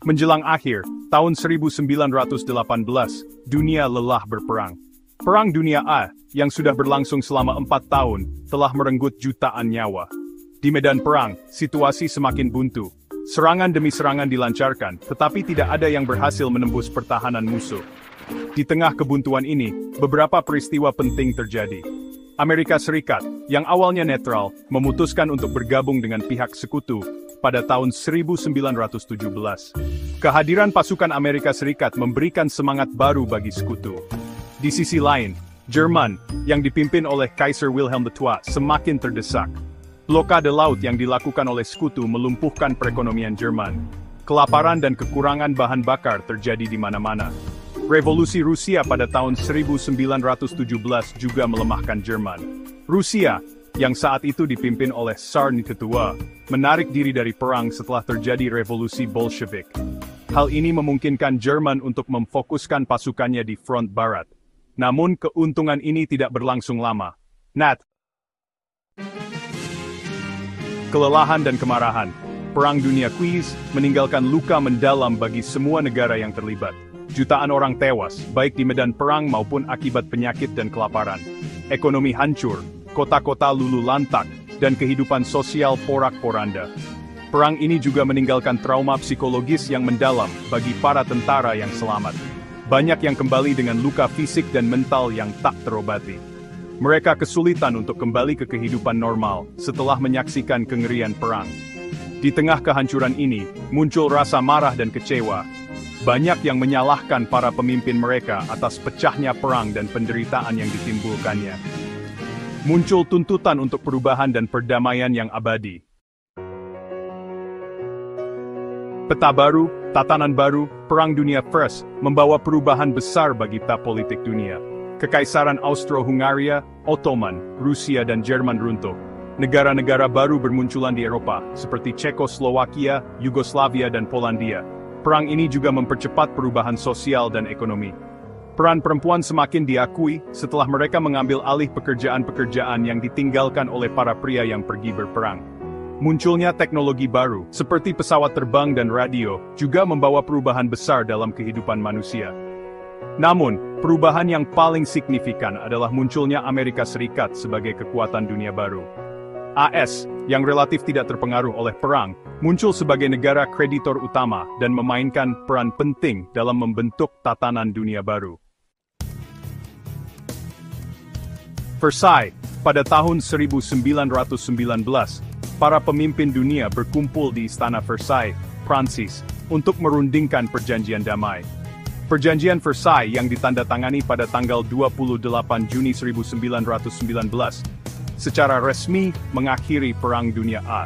Menjelang akhir tahun 1918, dunia lelah berperang. Perang Dunia A, yang sudah berlangsung selama 4 tahun, telah merenggut jutaan nyawa. Di medan perang, situasi semakin buntu. Serangan demi serangan dilancarkan, tetapi tidak ada yang berhasil menembus pertahanan musuh. Di tengah kebuntuan ini, beberapa peristiwa penting terjadi. Amerika Serikat, yang awalnya netral, memutuskan untuk bergabung dengan pihak sekutu pada tahun 1917. Kehadiran pasukan Amerika Serikat memberikan semangat baru bagi sekutu. Di sisi lain, Jerman, yang dipimpin oleh Kaiser Wilhelm II, semakin terdesak. Blokade laut yang dilakukan oleh sekutu melumpuhkan perekonomian Jerman. Kelaparan dan kekurangan bahan bakar terjadi di mana-mana. Revolusi Rusia pada tahun 1917 juga melemahkan Jerman. Rusia, yang saat itu dipimpin oleh Tsar Ketua, menarik diri dari perang setelah terjadi revolusi Bolshevik. Hal ini memungkinkan Jerman untuk memfokuskan pasukannya di front barat. Namun keuntungan ini tidak berlangsung lama. Kelelahan dan kemarahan. Perang Dunia Quiz meninggalkan luka mendalam bagi semua negara yang terlibat. Jutaan orang tewas, baik di medan perang maupun akibat penyakit dan kelaparan. Ekonomi hancur, kota-kota luluh lantak, dan kehidupan sosial porak-poranda. Perang ini juga meninggalkan trauma psikologis yang mendalam bagi para tentara yang selamat. Banyak yang kembali dengan luka fisik dan mental yang tak terobati. Mereka kesulitan untuk kembali ke kehidupan normal setelah menyaksikan kengerian perang. Di tengah kehancuran ini, muncul rasa marah dan kecewa. Banyak yang menyalahkan para pemimpin mereka atas pecahnya perang dan penderitaan yang ditimbulkannya. Muncul tuntutan untuk perubahan dan perdamaian yang abadi. Peta baru, tatanan baru, Perang Dunia First membawa perubahan besar bagi peta politik dunia. Kekaisaran Austro-Hungaria, Ottoman, Rusia dan Jerman runtuh. Negara-negara baru bermunculan di Eropa, seperti Cekoslowakia, Yugoslavia dan Polandia. Perang ini juga mempercepat perubahan sosial dan ekonomi. Peran perempuan semakin diakui setelah mereka mengambil alih pekerjaan-pekerjaan yang ditinggalkan oleh para pria yang pergi berperang. Munculnya teknologi baru, seperti pesawat terbang dan radio, juga membawa perubahan besar dalam kehidupan manusia. Namun, perubahan yang paling signifikan adalah munculnya Amerika Serikat sebagai kekuatan dunia baru. AS, yang relatif tidak terpengaruh oleh perang, muncul sebagai negara kreditor utama dan memainkan peran penting dalam membentuk tatanan dunia baru. Versailles, pada tahun 1919, para pemimpin dunia berkumpul di Istana Versailles, Prancis, untuk merundingkan perjanjian damai. Perjanjian Versailles yang ditandatangani pada tanggal 28 Juni 1919, secara resmi mengakhiri Perang Dunia A.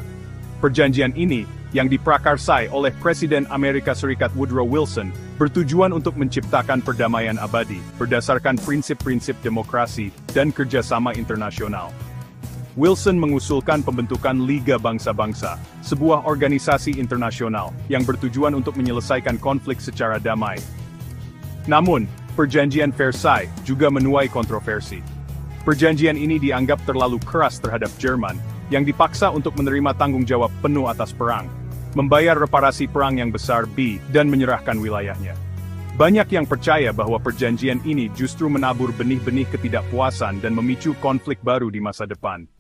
Perjanjian ini, yang diprakarsai oleh Presiden Amerika Serikat Woodrow Wilson, bertujuan untuk menciptakan perdamaian abadi, berdasarkan prinsip-prinsip demokrasi dan kerjasama internasional. Wilson mengusulkan pembentukan Liga Bangsa-Bangsa, sebuah organisasi internasional yang bertujuan untuk menyelesaikan konflik secara damai. Namun, Perjanjian Versailles juga menuai kontroversi. Perjanjian ini dianggap terlalu keras terhadap Jerman, yang dipaksa untuk menerima tanggung jawab penuh atas perang, membayar reparasi perang yang besar dan menyerahkan wilayahnya. Banyak yang percaya bahwa perjanjian ini justru menabur benih-benih ketidakpuasan dan memicu konflik baru di masa depan.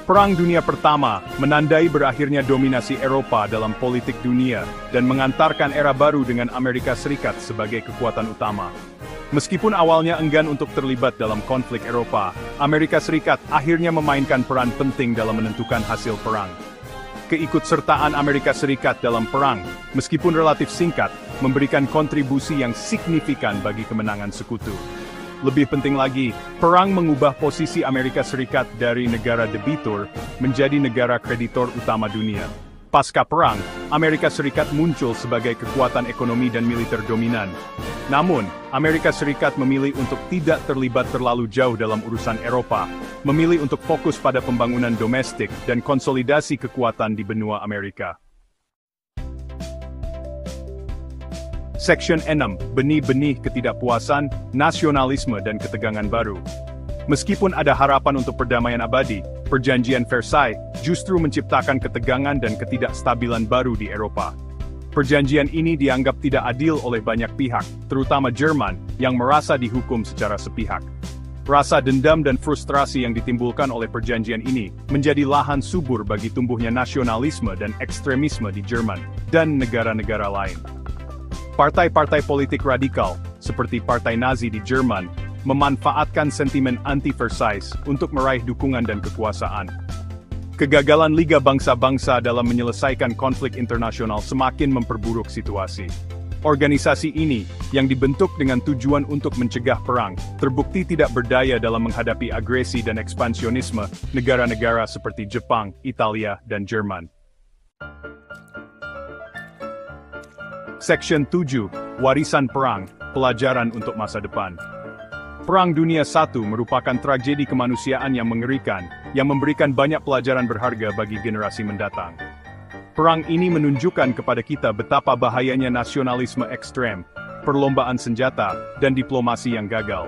Perang Dunia Pertama menandai berakhirnya dominasi Eropa dalam politik dunia dan mengantarkan era baru dengan Amerika Serikat sebagai kekuatan utama. Meskipun awalnya enggan untuk terlibat dalam konflik Eropa, Amerika Serikat akhirnya memainkan peran penting dalam menentukan hasil perang. Keikutsertaan Amerika Serikat dalam perang, meskipun relatif singkat, memberikan kontribusi yang signifikan bagi kemenangan sekutu. Lebih penting lagi, perang mengubah posisi Amerika Serikat dari negara debitur menjadi negara kreditor utama dunia. Pasca perang, Amerika Serikat muncul sebagai kekuatan ekonomi dan militer dominan. Namun, Amerika Serikat memilih untuk tidak terlibat terlalu jauh dalam urusan Eropa, memilih untuk fokus pada pembangunan domestik dan konsolidasi kekuatan di benua Amerika. Section 6, Benih-benih ketidakpuasan, nasionalisme dan ketegangan baru. Meskipun ada harapan untuk perdamaian abadi, Perjanjian Versailles justru menciptakan ketegangan dan ketidakstabilan baru di Eropa. Perjanjian ini dianggap tidak adil oleh banyak pihak, terutama Jerman, yang merasa dihukum secara sepihak. Rasa dendam dan frustrasi yang ditimbulkan oleh perjanjian ini menjadi lahan subur bagi tumbuhnya nasionalisme dan ekstremisme di Jerman dan negara-negara lain. Partai-partai politik radikal, seperti Partai Nazi di Jerman, memanfaatkan sentimen anti-Versailles untuk meraih dukungan dan kekuasaan. Kegagalan Liga Bangsa-Bangsa dalam menyelesaikan konflik internasional semakin memperburuk situasi. Organisasi ini, yang dibentuk dengan tujuan untuk mencegah perang, terbukti tidak berdaya dalam menghadapi agresi dan ekspansionisme negara-negara seperti Jepang, Italia, dan Jerman. Section 7, Warisan Perang, Pelajaran untuk Masa Depan. Perang Dunia I merupakan tragedi kemanusiaan yang mengerikan, yang memberikan banyak pelajaran berharga bagi generasi mendatang. Perang ini menunjukkan kepada kita betapa bahayanya nasionalisme ekstrem, perlombaan senjata, dan diplomasi yang gagal.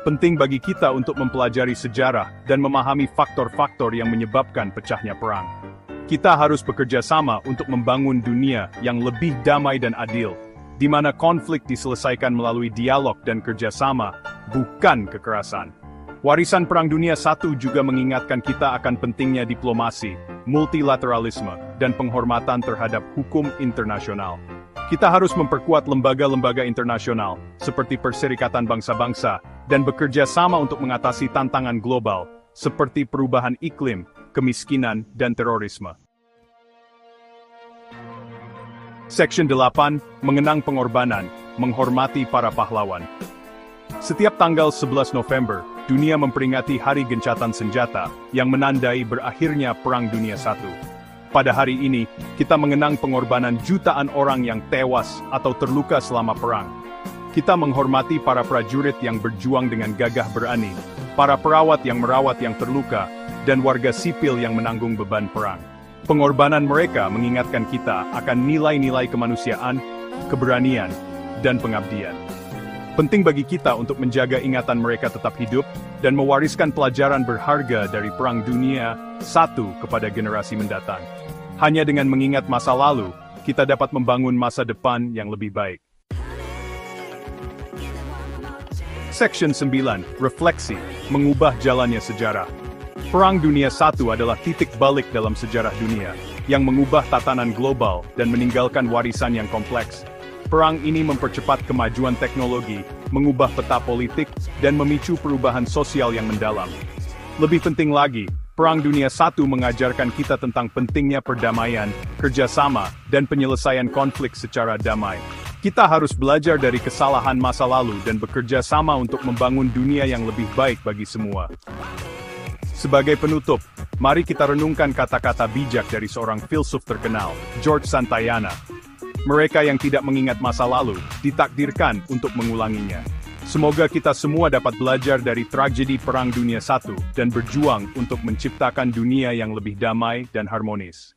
Penting bagi kita untuk mempelajari sejarah dan memahami faktor-faktor yang menyebabkan pecahnya perang. Kita harus bekerja sama untuk membangun dunia yang lebih damai dan adil, di mana konflik diselesaikan melalui dialog dan kerjasama, bukan kekerasan. Warisan Perang Dunia I juga mengingatkan kita akan pentingnya diplomasi, multilateralisme, dan penghormatan terhadap hukum internasional. Kita harus memperkuat lembaga-lembaga internasional, seperti Perserikatan Bangsa-Bangsa, dan bekerja sama untuk mengatasi tantangan global, seperti perubahan iklim, kemiskinan, dan terorisme. Section 8, Mengenang Pengorbanan, Menghormati Para Pahlawan. Setiap tanggal 11 November, dunia memperingati Hari Gencatan Senjata, yang menandai berakhirnya Perang Dunia I. Pada hari ini, kita mengenang pengorbanan jutaan orang yang tewas atau terluka selama perang. Kita menghormati para prajurit yang berjuang dengan gagah berani, para perawat yang merawat yang terluka, dan warga sipil yang menanggung beban perang. Pengorbanan mereka mengingatkan kita akan nilai-nilai kemanusiaan, keberanian, dan pengabdian. Penting bagi kita untuk menjaga ingatan mereka tetap hidup dan mewariskan pelajaran berharga dari Perang Dunia I kepada generasi mendatang. Hanya dengan mengingat masa lalu, kita dapat membangun masa depan yang lebih baik. Section 9, Refleksi, Mengubah Jalannya Sejarah. Perang Dunia I adalah titik balik dalam sejarah dunia, yang mengubah tatanan global dan meninggalkan warisan yang kompleks. Perang ini mempercepat kemajuan teknologi, mengubah peta politik, dan memicu perubahan sosial yang mendalam. Lebih penting lagi, Perang Dunia I mengajarkan kita tentang pentingnya perdamaian, kerjasama, dan penyelesaian konflik secara damai. Kita harus belajar dari kesalahan masa lalu dan bekerja sama untuk membangun dunia yang lebih baik bagi semua. Sebagai penutup, mari kita renungkan kata-kata bijak dari seorang filsuf terkenal, George Santayana. Mereka yang tidak mengingat masa lalu, ditakdirkan untuk mengulanginya. Semoga kita semua dapat belajar dari tragedi Perang Dunia I dan berjuang untuk menciptakan dunia yang lebih damai dan harmonis.